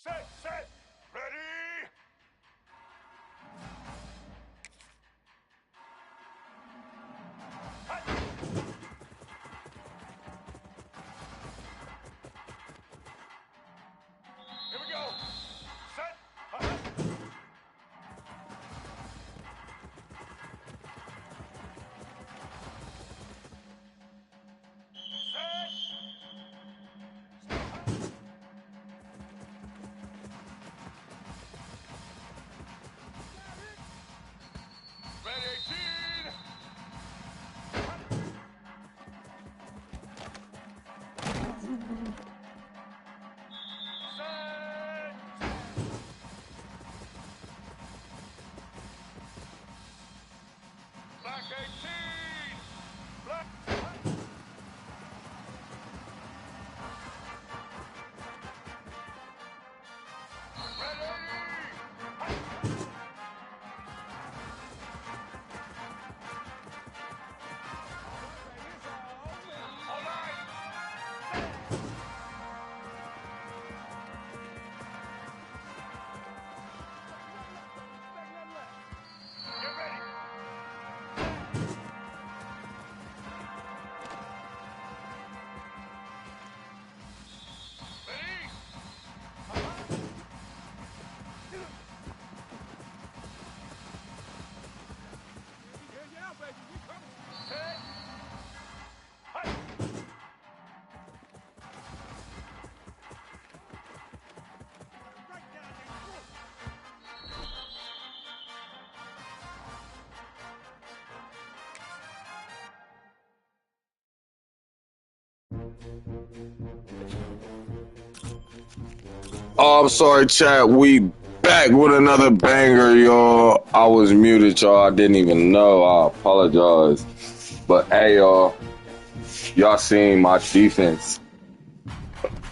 Set, ready. Cut. Here we go. Set. Ready, 18. Set. Black 18. Black. Oh, I'm sorry, chat. We back with another banger, y'all. I was muted, y'all. I didn't even know. I apologize. But hey, y'all seen my defense.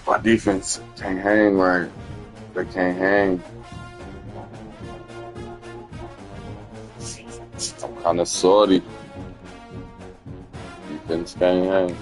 My defense can't hang right. They can't hang. I'm kind of salty. Defense can't hang.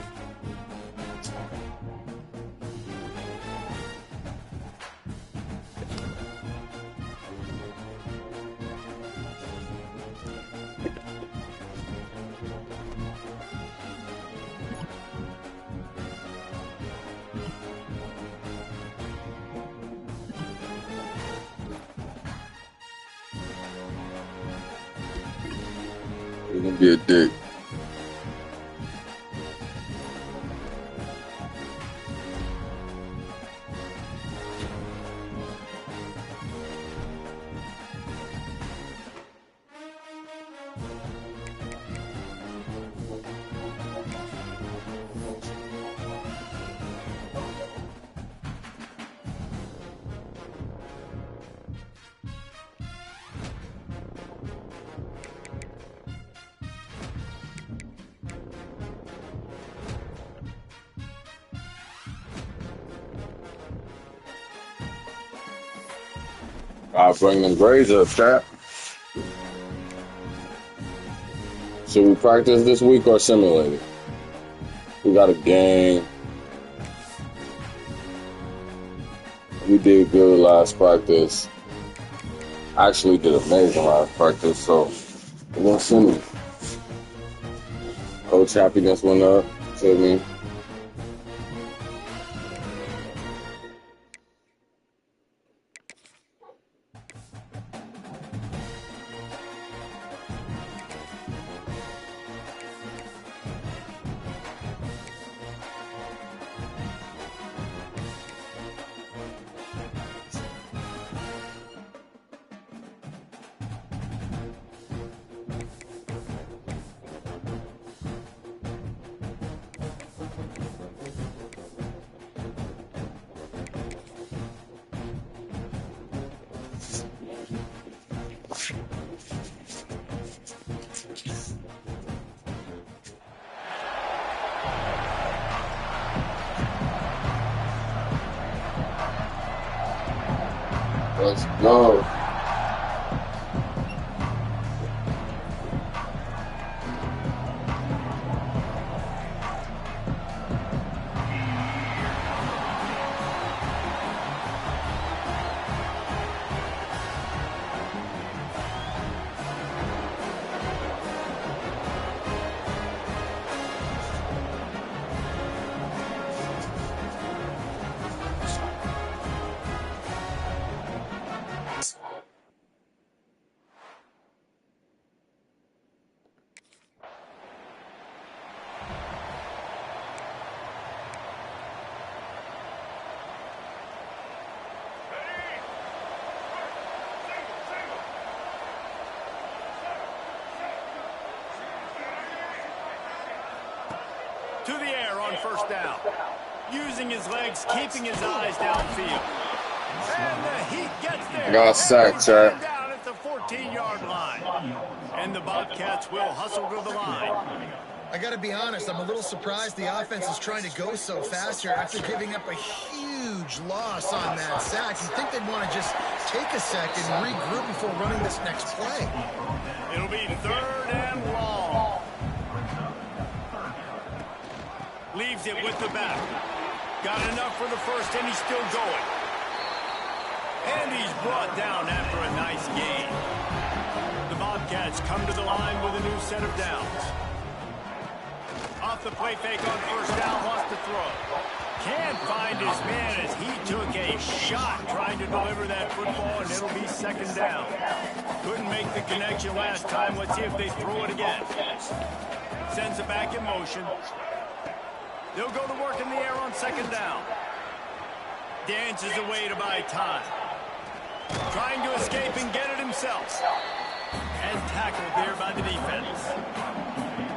You're gonna be a dick. I'll bring them grades up, chat. Should we practice this week or simulate it? We got a game. We did good last practice. Actually did amazing last practice, so we're gonna simulate. Coach happiness went up. Feel me? Let's go. first down. Using his legs, keeping his eyes downfield. And the Heat gets there. I got sacked, Chad. Down at the 14-yard line. And the Bobcats will hustle to the line. I got to be honest, I'm a little surprised the offense is trying to go so fast here after giving up a huge loss on that sack. You'd think they'd want to just take a second and regroup before running this next play. It'll be 3rd and long. Leaves it with the back. Got enough for the first, and he's still going. And he's brought down after a nice gain. The Bobcats come to the line with a new set of downs. Off the play fake on first down, wants to throw. Can't find his man as he took a shot trying to deliver that football, and it'll be 2nd down. Couldn't make the connection last time. Let's see if they throw it again. Sends it back in motion. They'll go to work in the air on 2nd down. Dances away to buy time. Trying to escape and get it himself. And tackled there by the defense.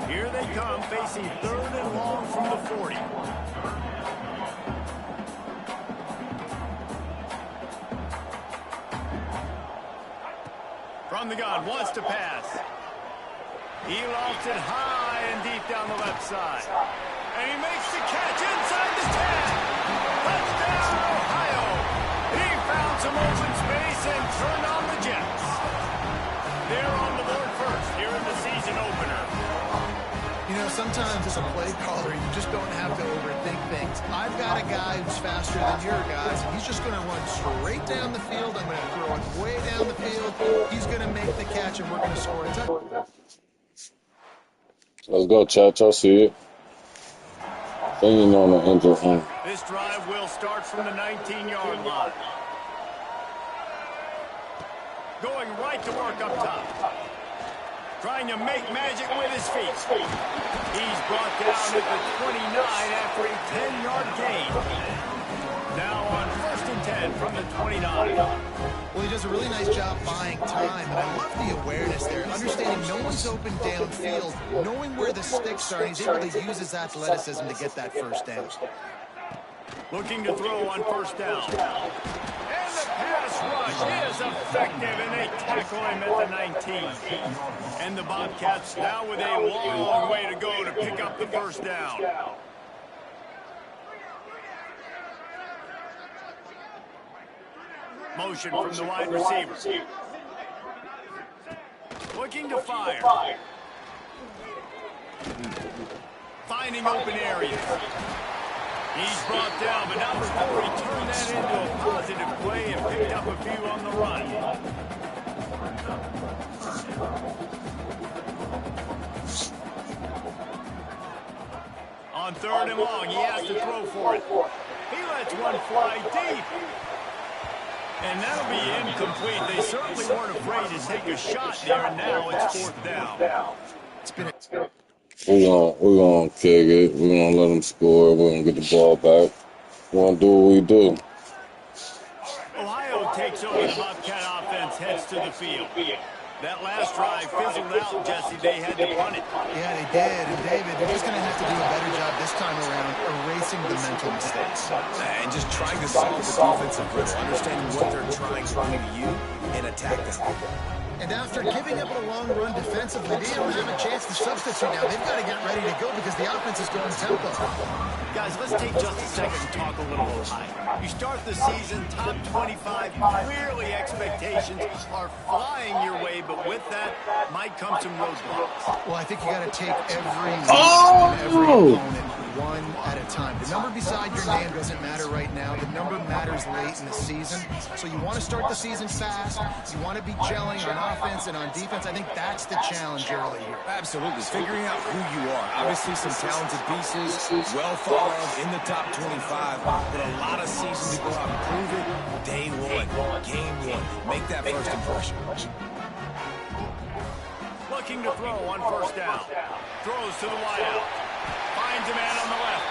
Here they come, facing 3rd and long from the 40. From the gun, wants to pass. He lofts it high and deep down the left side. And he makes the catch inside the 10. Touchdown, Ohio. He found some open space and turned on the Jets. They're on the board first here in the season opener. You know, sometimes as a play caller, you just don't have to overthink things. I've got a guy who's faster than your guys, and he's just going to run straight down the field. I'm going to throw it way down the field. He's going to make the catch, and we're going to score a touchdown. Let's go, Chad. Y'all see it. Hanging on the end zone. This drive will start from the 19-yard line. Going right to work up top. Trying to make magic with his feet. He's brought down at the 29 after a 10-yard gain. Now on 1st and 10 from the 29. Well, he does a really nice job buying time, and I love the awareness there. Understanding no one's open downfield, knowing where the sticks are, and he's able to use his athleticism to get that first down. Looking to throw on 1st down. And the pass rush is effective, and they tackle him at the 19. And the Bobcats now with a long way to go to pick up the 1st down. Motion from the wide receiver. Looking to fire. Finding open areas. He's brought down, but now before he turned that into a positive play and picked up a few on the run. On 3rd and long, he has to throw for it. He lets one fly deep. And that'll be incomplete. They certainly weren't afraid to take a shot there, and now it's 4th down. We're gonna kick it. We're gonna let them score. We're gonna get the ball back. We're gonna do what we do. Ohio takes over the Bobcat offense, heads to the field. That last drive fizzled out, Jesse. They had to punt it. Yeah, they did. And David, they're just going to have to do a better job this time around erasing the mental mistakes. And just trying to solve the defensive risk, understanding what they're trying to do to you and attack them. And after giving up a long run defensively, they don't have a chance to substitute now. They've got to get ready to go because the offense is going tempo. Guys, let's take just a second and talk a little Ohio. You start the season top 25. Clearly expectations are flying your way, but with that might come some roadblocks. Well, I think you got to take every opponent one at a time. The number beside your name doesn't matter right now. The number matters late in the season. So you want to start the season fast. You want to be gelling on offense and on defense. I think that's the challenge early here. Absolutely. Figuring out who you are. Obviously some talented pieces, well thought of in the top 25, but a lot of season to go out and prove it. Day one, game one. Make that first impression. Looking to throw on 1st down. Throws to the wideout. Finds a man on the left.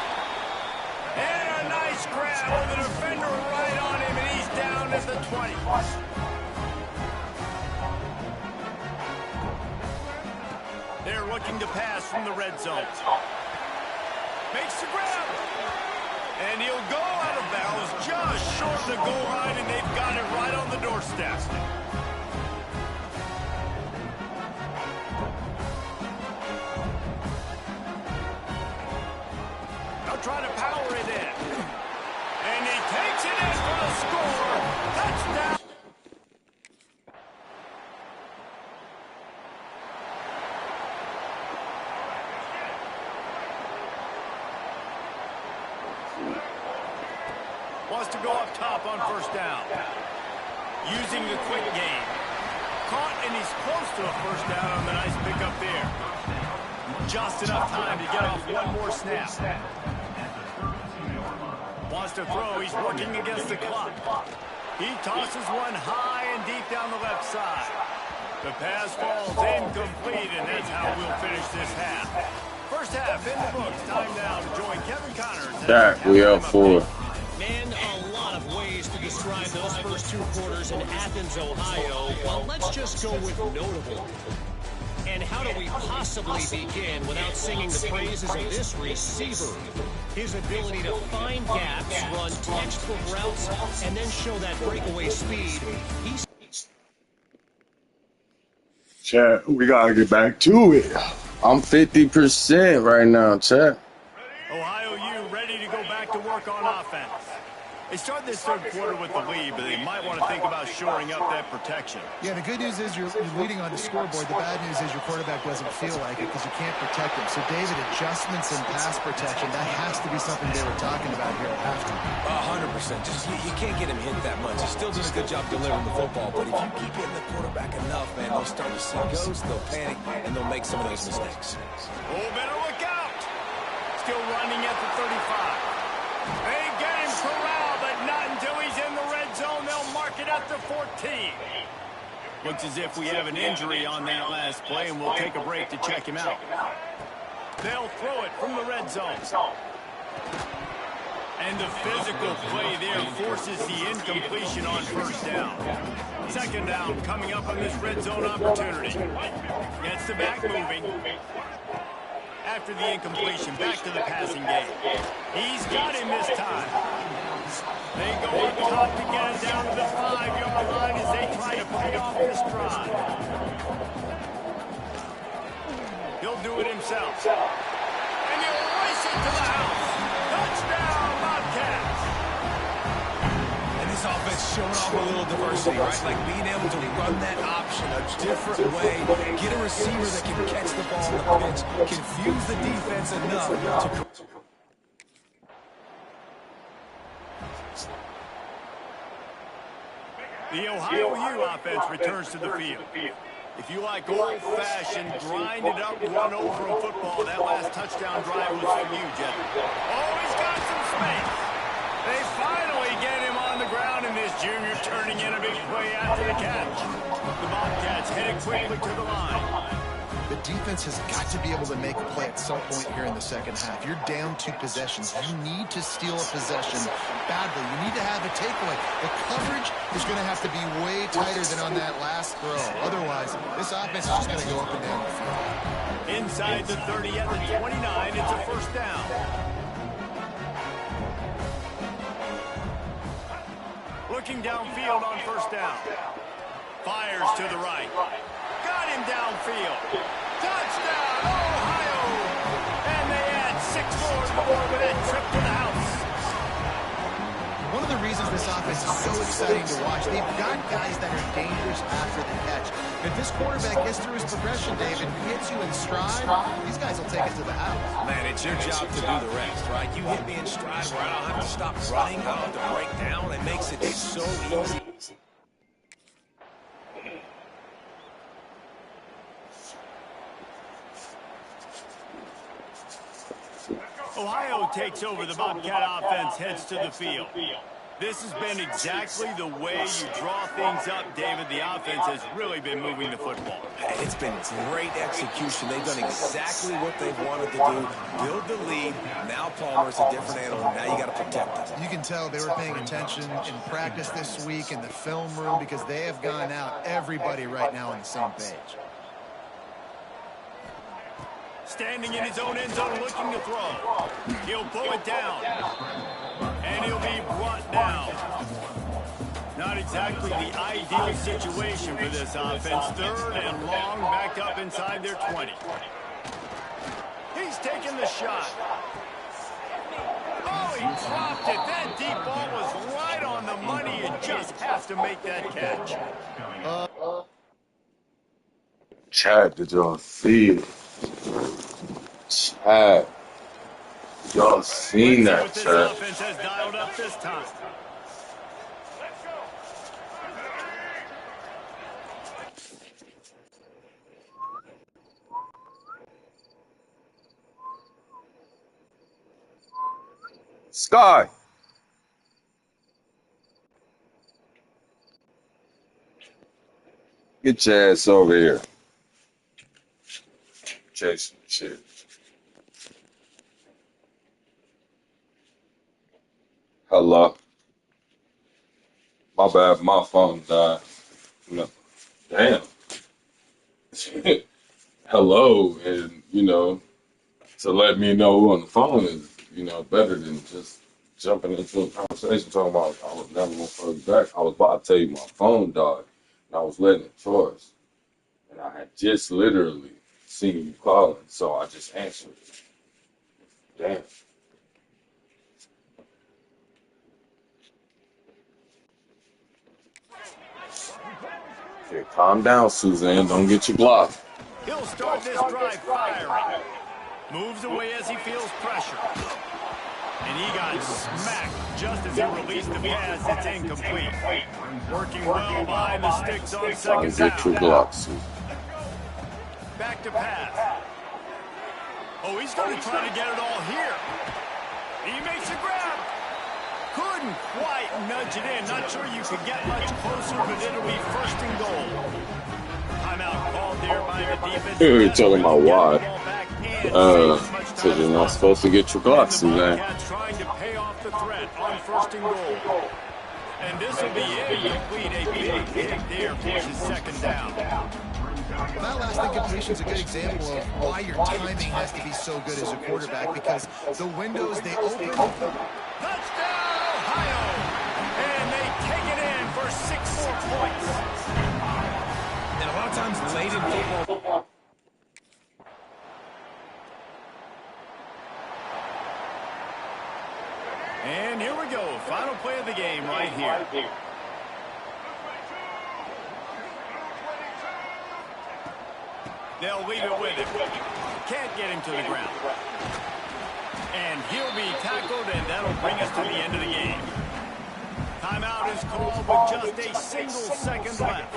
And a nice grab with the defender right on him, and he's down at the 20. They're looking to pass from the red zone. Makes the grab. And he'll go out of bounds just short of the goal line, and they've got it right on the doorstep. They'll try to power it in. And he takes it in for the score. Touchdown. Wants to go up top on first down. Using the quick game. Caught, and he's close to a first down on the nice pickup there. Just enough time to get off one more snap. Wants to throw. He's working against the clock. He tosses one high and deep down the left side. The pass falls incomplete, and that's how we'll finish this half. First half in the books. Time now to join Kevin Connors. Jack, we up 4. Man, a lot of ways to describe those first 2 quarters in Athens, Ohio. Well, let's just go with notable. And how do we possibly begin without singing the praises of this receiver? His ability to find gaps, run textbook routes, and then show that breakaway speed. Chat, we gotta get back to it. I'm 50% right now, chat. Ohio U ready to go back to work on offense. They start this third quarter with the lead, but they might want to think about shoring up that protection. Yeah, the good news is you're leading on the scoreboard. The bad news is your quarterback doesn't feel like it because you can't protect him. So, David, adjustments in pass protection, that has to be something they were talking about here at halftime. 100%. Just you can't get him hit that much. He's still doing a good job delivering the football, but if you keep hitting the quarterback enough, man, they'll start to see ghosts, they'll panic, and they'll make some of those mistakes. Oh, better look out. Still running at the 35. They get him corralled, but not until he's in the red zone. They'll mark it at the 14. Looks as if we have an injury on that last play, and we'll take a break to check him out. They'll throw it from the red zone. And the physical play there forces the incompletion on first down. Second down coming up on this red zone opportunity. Gets the back moving. After the incompletion, back to the passing game. He's got him this time. They go up top to get it down to the 5-yard line as they try to pay off this drive. He'll do it himself. And he'll race it to the house. Touchdown, Bobcats. And this offense showing off a little diversity, right? Like being able to run that option a different way, get a receiver that can catch the ball in the pitch, confuse the defense enough to... The Ohio U offense returns to the field. If you like old-fashioned, grind-it-up, run-over football, that last touchdown drive was for you, Jeff. Oh, he's got some space. They finally get him on the ground, and this junior turning in a big play after the catch. The Bobcats headed quickly to the line. The defense has got to be able to make a play at some point here in the second half. You're down 2 possessions. You need to steal a possession badly. You need to have a takeaway. The coverage is going to have to be way tighter than on that last throw. Otherwise, this offense is just going to go up and down the field. Inside the 30 at the 29, it's a first down. Looking downfield on first down. Fires to the right. Got him downfield. Touchdown, Ohio! And they add 6 more to the board with that trip to the house. One of the reasons this offense is so exciting to watch, they've got guys that are dangerous after the catch. If this quarterback gets through his progression, David, hits you in stride, these guys will take it to the house. Man, it's your job to do the rest, right? You hit me in stride where I don't have to stop running, I don't have to break down. It makes it so easy. Ohio takes over. The Bobcat offense heads to the field. This has been exactly the way you draw things up, David. The offense has really been moving the football. It's been great execution. They've done exactly what they've wanted to do. Build the lead. Now Palmer's a different animal. Now you got to protect it. You can tell they were paying attention in practice this week in the film room because they have gone out, everybody right now on the same page. Standing in his own end zone looking to throw. He'll pull it down. And he'll be brought down. Not exactly the ideal situation for this offense. 3rd and long, backed up inside their 20. He's taking the shot. Oh, he dropped it. That deep ball was right on the money. You just have to make that catch. Chad, did y'all see it? Chad, y'all seen that, Let's see Chad? what this offense has dialed up this time. Sky. Get your ass over here. Chasing shit. Hello. My bad, my phone died. No. Damn. Hello, and to let me know who on the phone is, better than just jumping into a conversation talking about I was never gonna call you back. I was about to tell you my phone died, and I was letting it charge, and I had just literally seen you calling, so I just answered. Damn. Okay, calm down, Suzanne. Don't get you blocked. He'll start this drive firing. Moves away as he feels pressure. And he got smacked just as he released the pass. It's incomplete. Working well behind the sticks on second down. Get your blocks. Back to pass. Oh, he's going to try to get it all here. He makes a grab. Couldn't quite nudge it in. Not sure you could get much closer, but it'll be 1st and goal. Timeout called there by the defense. You're talking about why? So you're not supposed to get your blocks, man. Trying to pay off the threat on 1st and goal. And this will be incomplete. A big hit there forces 2nd down. That last incompletion is a good example of why your timing has to be so good as a quarterback, because the windows they open. Touchdown, Ohio! And they take it in for 6 more points. And a lot of times late in football. And here we go. Final play of the game right here. They'll leave it with him. Can't get him to the ground. And he'll be tackled, and that'll bring us to the end of the game. Timeout is called with just a single second left.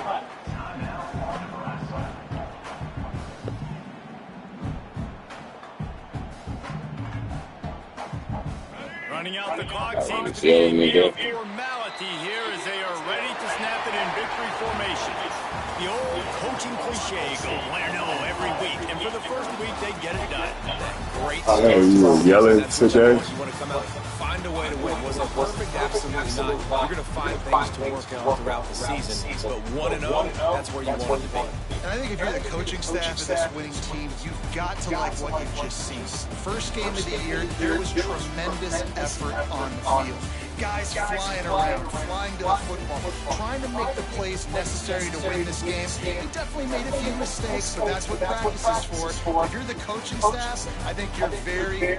Running out the clock seems to be a mere formality here as they are ready to snap it in victory formation. The old coaching cliche, go win-0 every week, and for the first week they get it done. Great. I know you were yelling today. You want to come out, find a way to win. Was it perfect? Absolutely not. You're going to find things to work on throughout the season, but 1-0, that's where you want it to be. And I think if you're the coaching staff of this winning team, you've got to like what you've just seen. First game of the year, there was tremendous effort on the field. Guys flying around, flying to the football, trying to make the plays necessary to win this game. They definitely made a few mistakes, but that's what practice is for. If you're the coaching staff, I think you're very...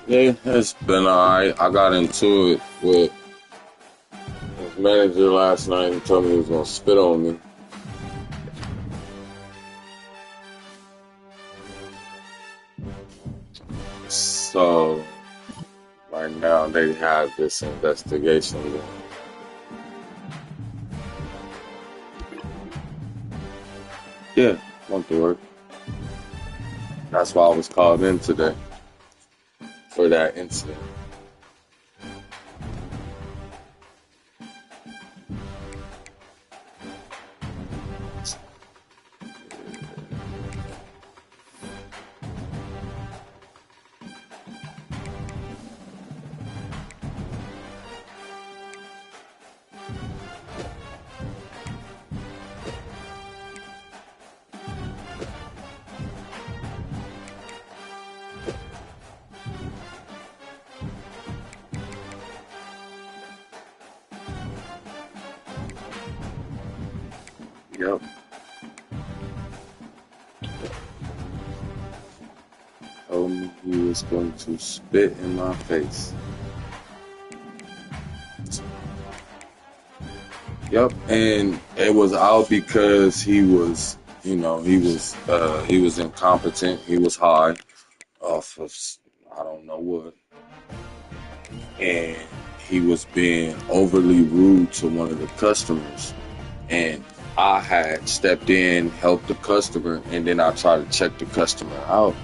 Yeah, it's been alright. I got into it with his manager last night. He told me he was gonna spit on me. So right now they have this investigation going. Yeah, went to work. That's why I was called in today for that incident. Yep. Told me he was going to spit in my face. Yep, and it was out because he was, he was incompetent. He was high off of I don't know what, and he was being overly rude to one of the customers. And I had stepped in, helped the customer, and then I tried to check the customer out,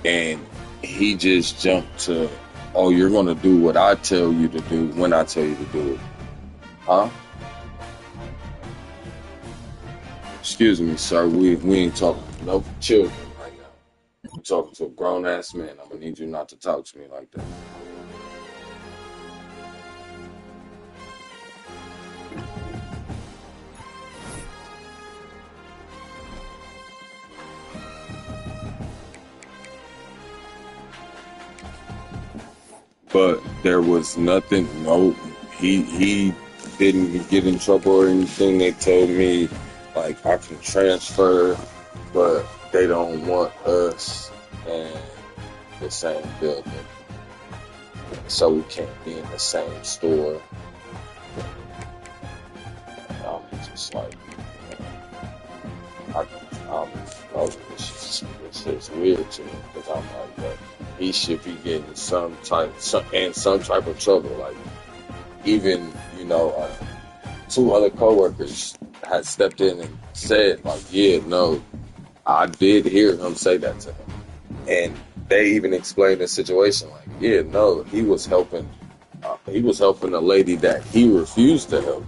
and he just jumped to, "Oh, you're gonna do what I tell you to do when I tell you to do it, huh?" Excuse me, sir. We ain't talking to no children right now. I'm talking to a grown ass man. I'm gonna need you not to talk to me like that. But there was nothing. No, he didn't get in trouble or anything. They told me like I can transfer, but they don't want us in the same building, so we can't be in the same store. And I'm just like, it's just weird to me because I'm like, but he should be getting some type of trouble. Like even two other coworkers had stepped in and said like, yeah, no, I did hear him say that to him, and they even explained the situation like, yeah, no, he was helping a lady that he refused to help.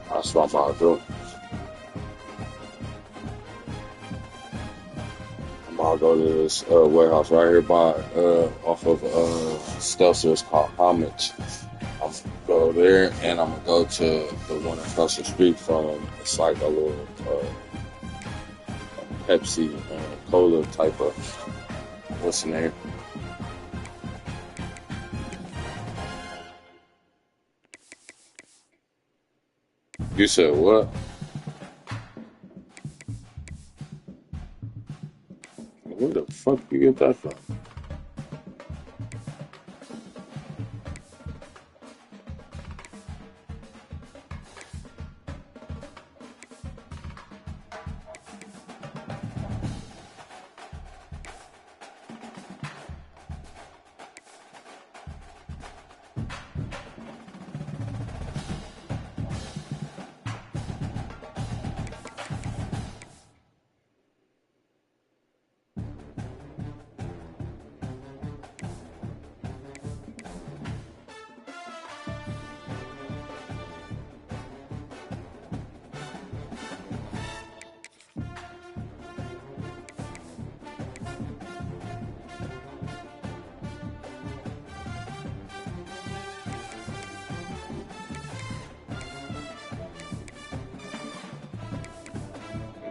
That's what I'm about to do. I'll go to this warehouse right here by off of Stelzer. It's called Homage. I'm gonna go there and I'm gonna go to the one across the street from. It's like a little Pepsi cola type of what's in there. You said what? Where the fuck you get that from?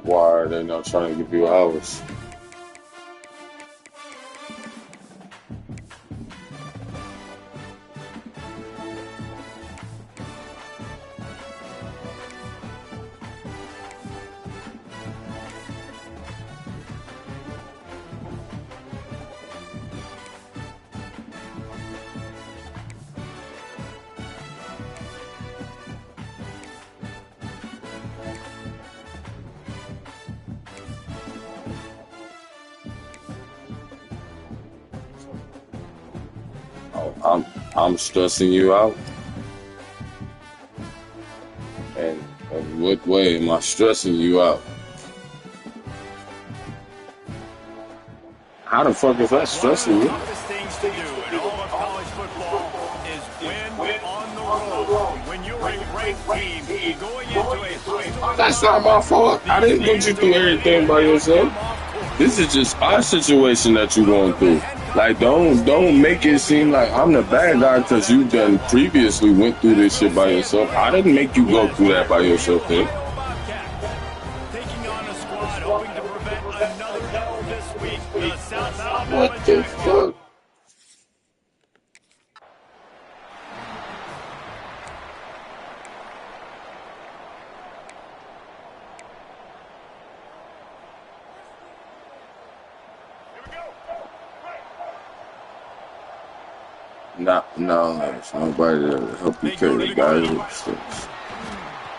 Why are they not trying to give you hours? I'm stressing you out. And in what way am I stressing you out? How the fuck is that stressing you? One of the toughest things to do in all of college football is win on the road. When you're a ranked team going into a hostile That's not my fault. I didn't put you through everything by yourself. This is just our situation that you're going through. Like, don't make it seem like I'm the bad guy because you done previously went through this shit by yourself. I didn't make you go through that by yourself, dude. Taking on a squad hoping to prevent another double this week. The South Alabama What the Jackets. fuck? No, there's nobody to help you carry the guys.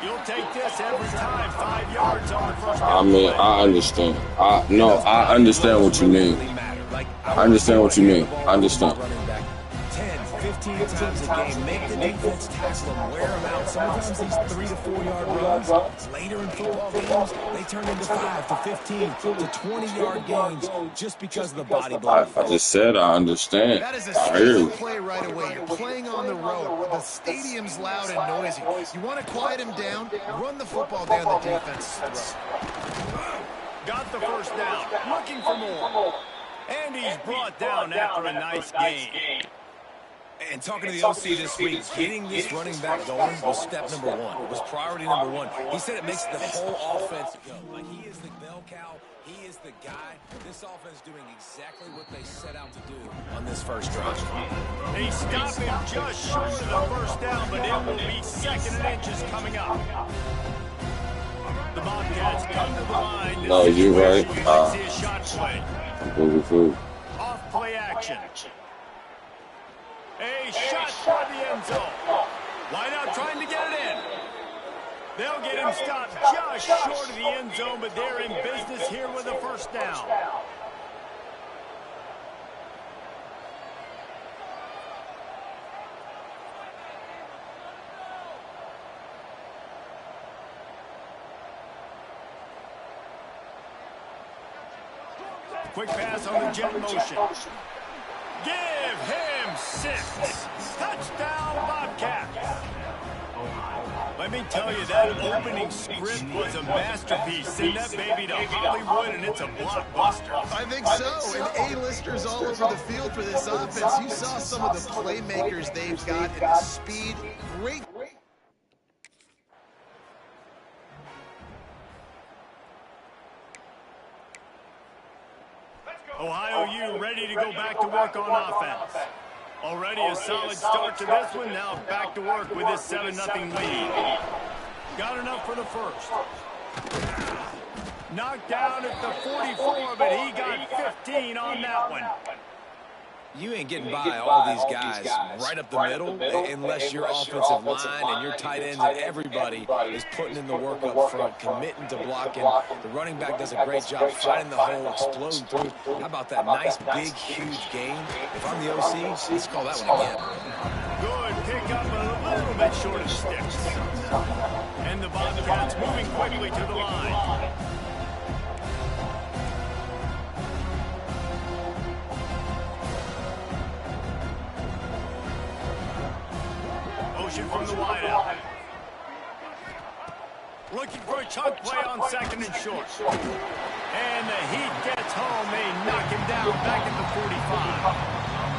You'll take this every time, 5 yards on the first I down mean, play. I understand. I understand what you mean. I understand what you mean. I understand. 10, 15 times a game, make the defense tackle them, wear them out. Sometimes these 3 to 4 yard runs, later in football games, they turn into 5 to 15 to 20 yard gains just because of the body blow. I just said I understand. That is a I hear you. scary play right away. You're playing on the road. The stadium's loud and noisy. You want to quiet him down, run the football down the defense's throat. Got the first down, looking for more. And he's brought down after a nice gain. And talking to the OC this week, getting this running back going was step number one. It was priority number one. He said it makes the whole offense go. Like, he is the bell cow. He is the guy. This offense is doing exactly what they set out to do on this first drive. They stop him just short of the first down, but it will be second and inches coming up. The Bobcats come to the line. No, you're right. See a shot play. Off play action. A shot for the end zone. Wide out trying to get it in. They'll get him stopped just short of the end zone, but they're in business here with a first down. Quick pass on the jet motion. Give him 6. Touchdown, Bobcats. Let me tell you, that opening script was a masterpiece. Send that baby to Hollywood, and it's a blockbuster. I think so. And A-listers all over the field for this offense. You saw some of the playmakers they've got and the speed. Great. Ohio U ready to go back to work on offense. Already a solid start to this one. Now back to work with this 7-0 lead. Got enough for the first. Knocked down at the 44, but he got 15 on that one. You ain't getting by all these guys right up the middle unless your offensive line and your tight ends and everybody is putting in the work up front, committing to blocking. The running back does a great job finding the hole, exploding through. How about that nice, big, huge gain? If I'm the OC, let's call that one again. Good pick up, a little bit short of sticks. And the Bobcats moving quickly to the line. From the wideout. Looking for a chunk play on second and short. And the heat gets home. They knock him down back at the 45.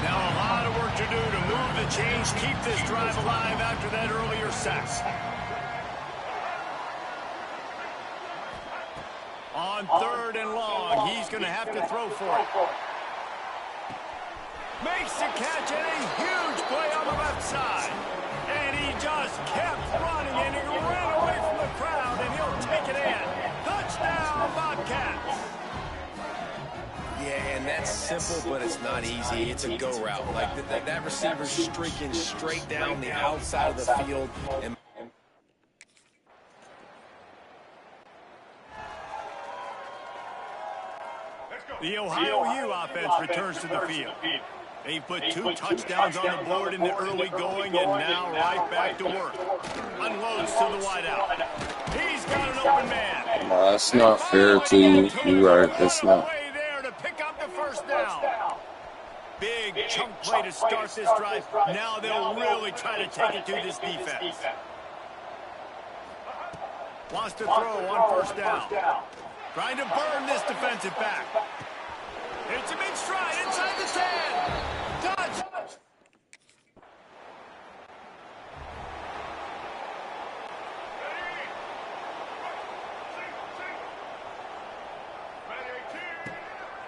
Now a lot of work to do to move the chains, keep this drive alive after that earlier sack. On 3rd and long, he's going to have to throw for it. Makes the catch and a huge play on the left side. And he just kept running, and he ran away from the crowd, and he'll take it in. Touchdown, Bobcats. Yeah, and that's simple, but it's not easy. It's a go route. Like that receiver's streaking straight down the outside of the field. And the Ohio U offense returns to the field. He put 2 touchdowns on the board in the early going, and now right back to work. Unloads to the wideout. He's got an open man. No, that's not fair to you. You're right. It's not. There to pick up the first down. Big chunk play to start this drive. Now they'll really try to take it to this defense. Wants to throw on first down. Trying to burn this defensive back. It's a big stride inside the 10. Touch.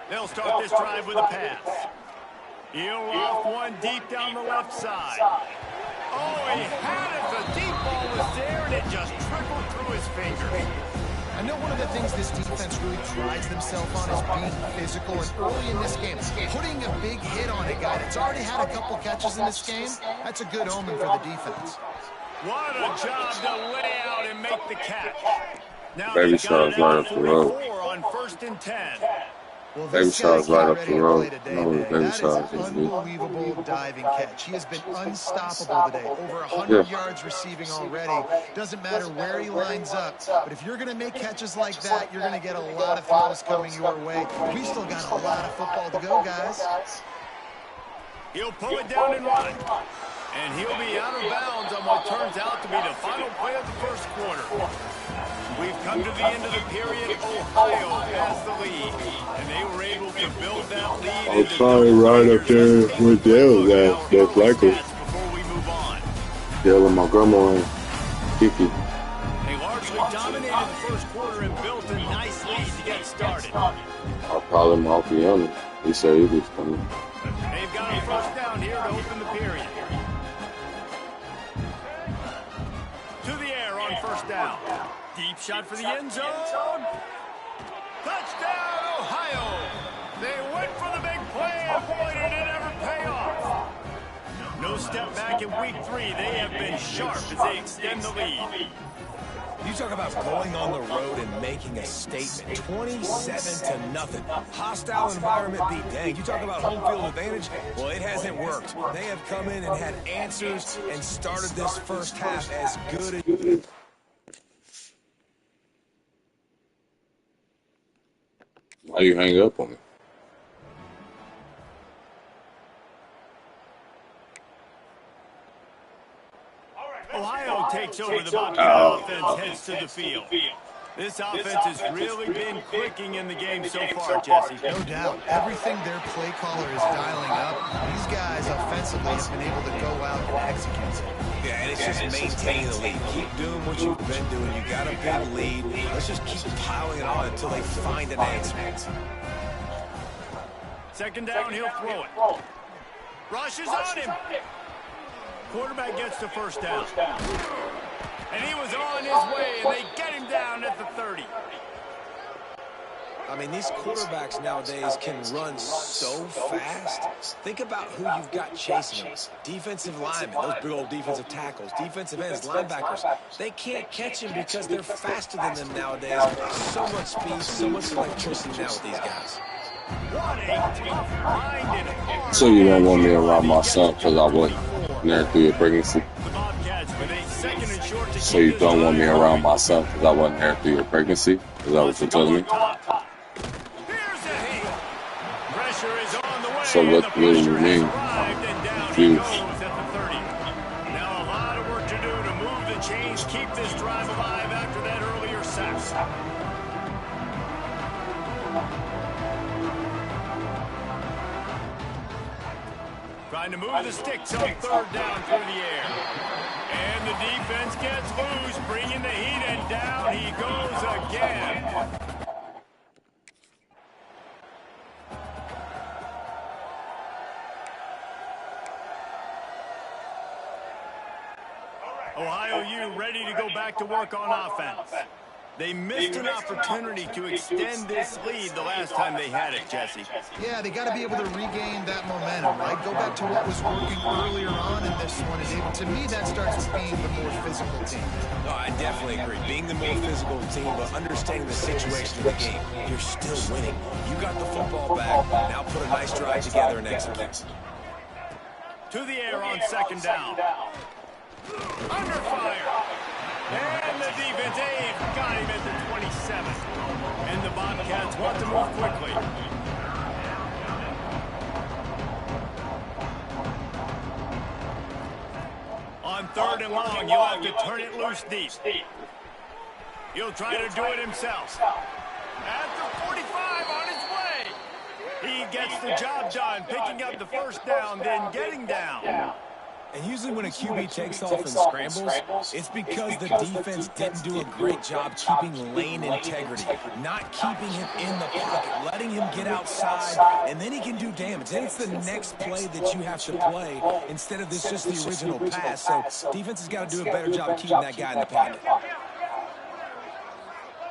They'll start this drive with a pass. He'll off one deep down the left side. Oh, he had it. The deep ball was there, and it just trickled through his fingers. I know one of the things this defense really prides themselves on is being physical, and early in this game, putting a big hit on a guy that's already had a couple catches in this game, that's a good omen for the defense. What a job to lay out and make the catch. Now Baby shot's right up the road. On 1st and 10. Well, Baby shot's right up the road. No, that is unbelievable diving catch. He has been unstoppable today. Over 100 yards receiving already. Doesn't matter where he lines up, but if you're going to make catches like that, you're going to get a lot of throws coming your way. We still got a lot of football to go, guys. He'll pull it down and run. And he'll be out of bounds on what turns out to be the final play of the first quarter. We've come to the end of the period. Ohio has the lead, and they were able to build that lead. I'm probably right up there with Dale at, most likely. Before we move on. Dale and my grandma and Kiki. They largely dominated the first quarter and built a nice lead to get started. I'll call him off the end. He said he was coming. They've got a first down here to open the period. To the air on first down. Deep shot for the end zone. Touchdown, Ohio. They went for the big play, and boy, did it ever pay off. No step back in week 3. They have been sharp as they extend the lead. You talk about going on the road and making a statement. 27-0. Hostile environment be dang. You talk about home field advantage. Well, it hasn't worked. They have come in and had answers and started this first half as good as... Why you hang up on me? Ohio takes over the Bobcat offense, heads to the field. This offense has really been clicking in the game so far, Jesse. No doubt. Everything their play caller is dialing up, these guys offensively have been able to go out and execute. Yeah, and it's just maintaining the lead. Keep doing what you've been doing. You got a big lead. Let's just keep piling it on until they find an answer. Second down, he'll throw it. Rushes on him. Quarterback gets the first down. And he was on his way, and they get him down at the 30. I mean, these quarterbacks nowadays can run so fast. Think about who you've got chasing them. Defensive linemen, those big old defensive tackles, defensive ends, linebackers. They can't catch him because they're faster than them nowadays. So much speed, so much electricity now with these guys. So you don't want me around my son because I wasn't there through your pregnancy? So you don't want me around my son because I wasn't there through your pregnancy? Is that what you're telling me? So what do you mean? Confused. Now a lot of work to do to move the chains, keep this drive alive after that earlier sack. Trying to move the sticks on third down through the air. And the defense gets loose, bringing the heat, and down he goes again. Ohio U ready to go back to work on offense. They missed an opportunity to extend this lead the last time they had it, Jesse. Yeah, they got to be able to regain that momentum, right? Go back to what was working earlier on in this one. And to me, that starts with being the more physical team. No, I definitely agree. Being the more physical team, but understanding the situation of the game. You're still winning. You got the football back. Now put a nice drive together and execute. To the air on second down. Under fire. And the defense, they've got him at the 27. And the Bobcats want to move quickly. On third and long, you'll have to turn it loose deep. He'll try to do it himself. At the 45 on his way. He gets the job done, picking up the first down, then getting down. And usually when a QB takes off and scrambles, it's because the defense didn't do a great job keeping lane integrity, not keeping him in the pocket, letting him get outside, and then he can do damage. Then it's the next play that you have to play instead of this just the original pass. So defense has got to do a better job keeping that guy in the pocket.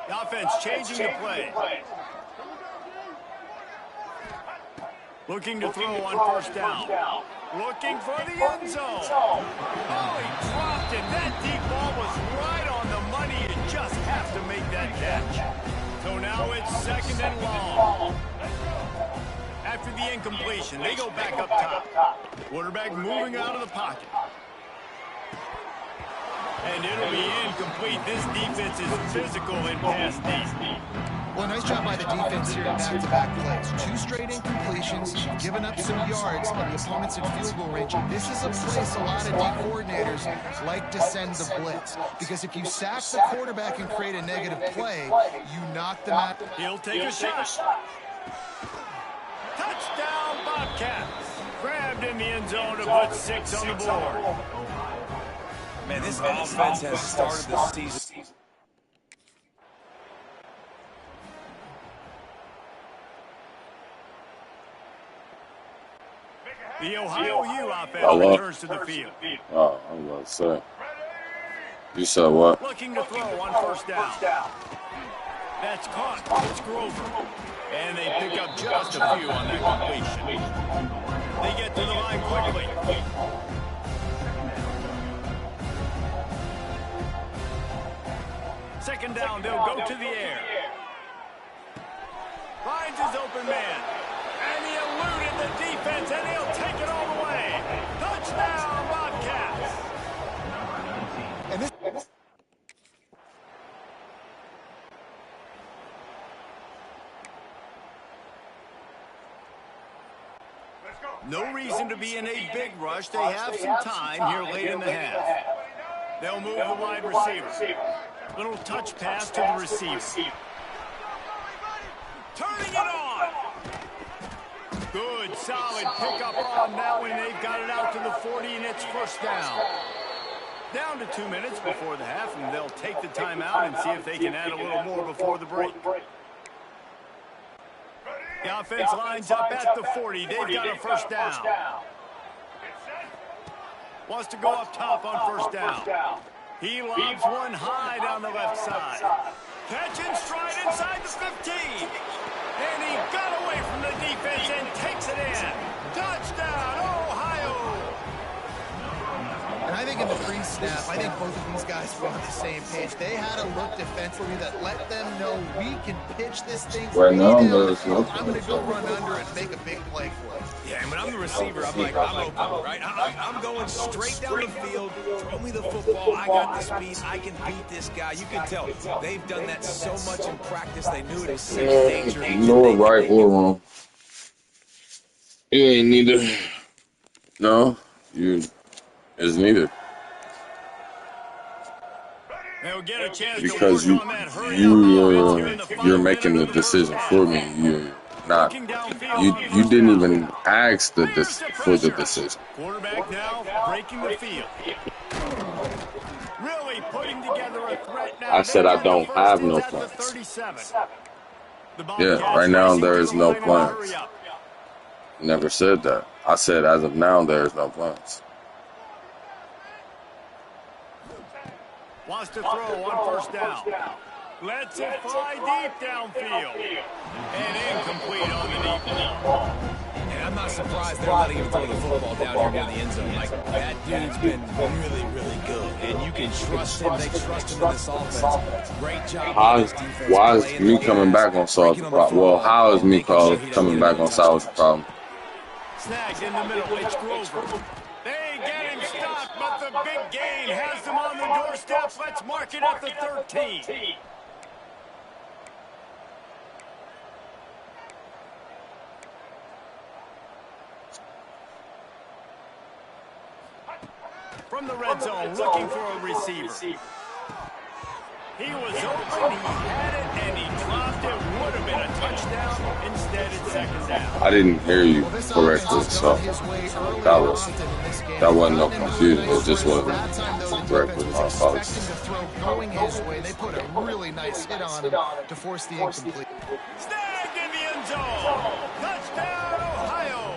The offense changing the play. Looking to throw on first down. Looking for the end zone. Oh, he dropped it. That deep ball was right on the money. You just have to make that catch. So now it's second and long. After the incompletion, they go back up top. Quarterback moving out of the pocket. And it'll be incomplete. This defense is physical in pass deep. Well, nice job by the defense here in back-to-back plays. 2 straight incompletions, giving up some yards, and the opponent's in field goal range. This is a place a lot of D coordinators like to send the blitz. Because if you sack the quarterback and create a negative play, you knock them out. He'll take a shot. Touchdown, Bobcats. Grabbed in the end zone to put 6 on the board. Man, this offense has started the season. The Ohio U offense returns to the field. Oh, I was about to say. You said what? Looking to throw on first down. That's caught. It's Grover. And they pick up just a few on that completion. They get to the line quickly. Second down, they'll go to the air. Finds his open man. And he eluded the defense, and he'll take it all the way. Touchdown, Bobcats. And this no reason to be in a big rush. They have some time here late in the half. They'll move the wide receiver. Little touch pass to the receiver. Turning it on. Good, solid pickup on that one. They've got it out to the 40, and it's first down. Down to 2 minutes before the half, and they'll take the timeout and see if they can add a little more before the break. The offense lines up at the 40. They've got a first down. Wants to go up top on first down. He lobs one high down the left side. Catch and stride inside the 15. And he got away from the defense and takes it in. Touchdown, Ohio! And I think in the pre-snap, I think both of these guys were on the same page. They had a look defensively that let them know we can pitch this thing. Right now, I'm going to go run under and make a big play for it. Yeah, and when I'm the receiver, I'm like, I'm open, right? I'm going straight down the field. Throw me the football. I got the speed. I can beat this guy. You can tell they've done that so much in practice. They knew it was such danger. No right or wrong. You ain't neither. No, you is neither. They'll get a chance Because to work on that hurry up offense here in the you're final making the minute or decision so. for me. You're not. You didn't even ask for the decision. Quarterback now breaking the field. Really putting together a threat now. I said I don't have no plans. plans. Yeah, right now there is no plans. Never said that. I said as of now there is no plans. Wants to throw on first down. Lets it fly deep downfield. And incomplete on the deep ball. And I'm not surprised they're letting him throw the football down here near the end zone. Like, that dude's been really, really good. And you can trust him. They trust him in this offense. Great job by this defense. Why is me coming back on solve the problem? Well, how is me coming back on solve the problem? Snagged in the middle. It's Grover. big gain has them on the doorstep. Let's mark it at the 13. From the red zone, looking for a receiver. He was open, he had it, and he dropped it. Would have been a touchdown. Instead, it's second down. I didn't hear you correctly, so that wasn't no confusion. It just wasn't correctly. My apologies. Going his way, they put a really nice hit on him to force the incomplete. Snagged in the end zone. Touchdown, Ohio.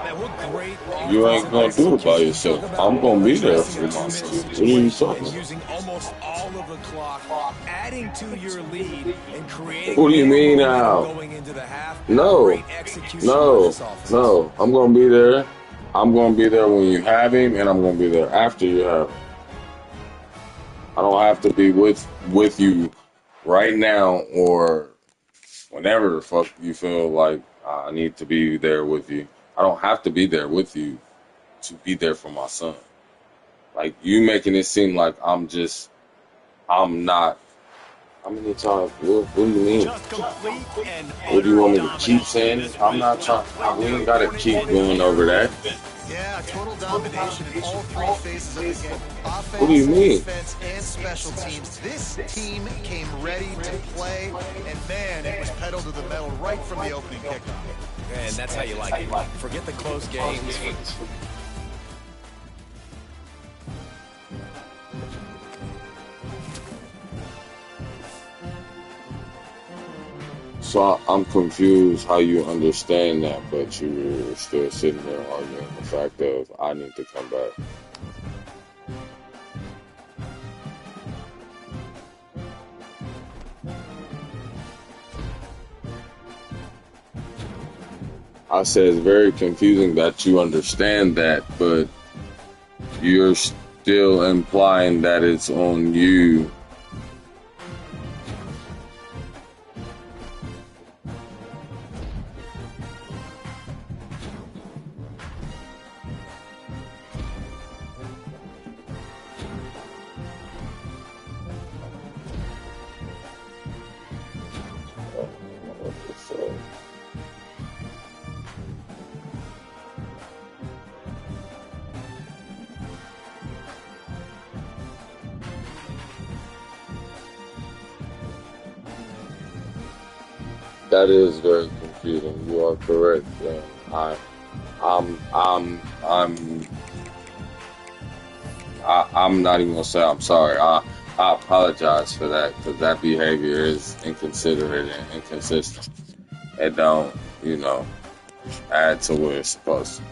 Man, what great You ain't gonna do it by yourself. I'm gonna be there for my team. What are you talking about? Using almost all of the clock, adding to your lead, and creating. What do you mean now? Going into the half. No, Great execution no, on this offense. no. I'm gonna be there. I'm gonna be there when you have him, and I'm gonna be there after you have him. I don't have to be with you right now or whenever the fuck you feel like I need to be there with you. I don't have to be there with you to be there for my son. Like, you making it seem like I'm not. How many times? What do you mean? Just complete and What do you want me to keep saying? I'm not trying. We ain't gotta keep going over that. Yeah, total domination in all three phases of the game. Offense, What do you mean? defense, and special teams. This team came ready to play, and man, it was pedal to the metal right from the opening kickoff. And that's how you like it. Forget the close games. So I'm confused how you understand that, but you're still sitting there arguing the fact of I need to come back. I said it's very confusing that you understand that, but you're still implying that it's on you. That is very confusing. You are correct. I'm not even gonna say I'm sorry. I apologize for that because that behavior is inconsiderate and inconsistent. It don't, add to what it's supposed to.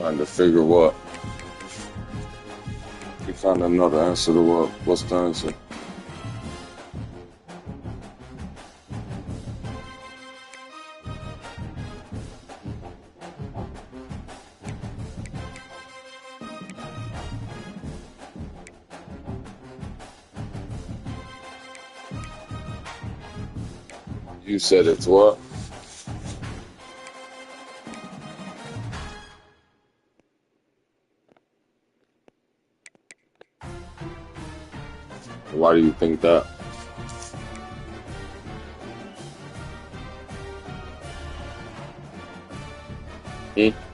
Trying to figure what. You found another answer to what? What's the answer? You said it's what? Why do you think that? Hmm?